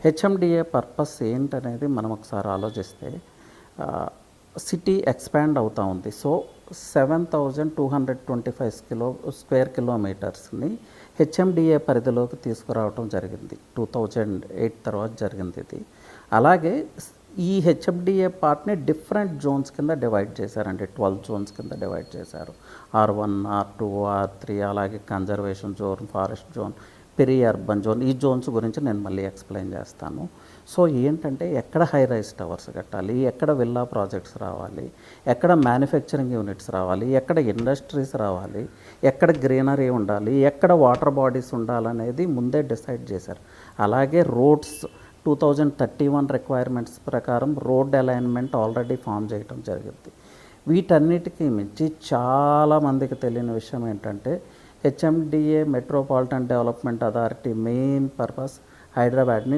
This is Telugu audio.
హెచ్ఎండిఏ పర్పస్ ఏంటనేది మనం ఒకసారి ఆలోచిస్తే సిటీ ఎక్స్పాండ్ అవుతూ ఉంది. సో 7,225 స్క్వేర్ కిలోమీటర్స్ని హెచ్ఎండిఏ పరిధిలోకి తీసుకురావడం జరిగింది. 2008 తర్వాత జరిగింది ఇది. అలాగే ఈ హెచ్ఎండిఏ పార్ట్ని డిఫరెంట్ జోన్స్ కింద డివైడ్ చేశారండి. 12 జోన్స్ కింద డివైడ్ చేశారు. R1, R2, R3, అలాగే conservation zone, forest zone, peri urban zone. ఈ జోన్స్ గురించి నేను మళ్ళీ ఎక్స్ప్లెయిన్ చేస్తాను. సో ఏంటంటే ఎక్కడ హై రైజ్ టవర్స్ కట్టాలి, ఎక్కడ విల్లా ప్రాజెక్ట్స్ రావాలి, ఎక్కడ మ్యానుఫ్యాక్చరింగ్ యూనిట్స్ రావాలి, ఎక్కడ ఇండస్ట్రీస్ రావాలి, ఎక్కడ గ్రీనరీ ఉండాలి, ఎక్కడ వాటర్ బాడీస్ ఉండాలనేది ముందే డిసైడ్ చేశారు. అలాగే రోడ్స్ 2031 రిక్వైర్మెంట్స్ ప్రకారం రోడ్ అలైన్మెంట్ ఆల్రెడీ ఫామ్ చేయడం జరిగింది. వీటన్నిటికీ మించి చాలామందికి తెలియని విషయం ఏంటంటే HMDA metropolitan development authority main purpose హైదరాబాద్ని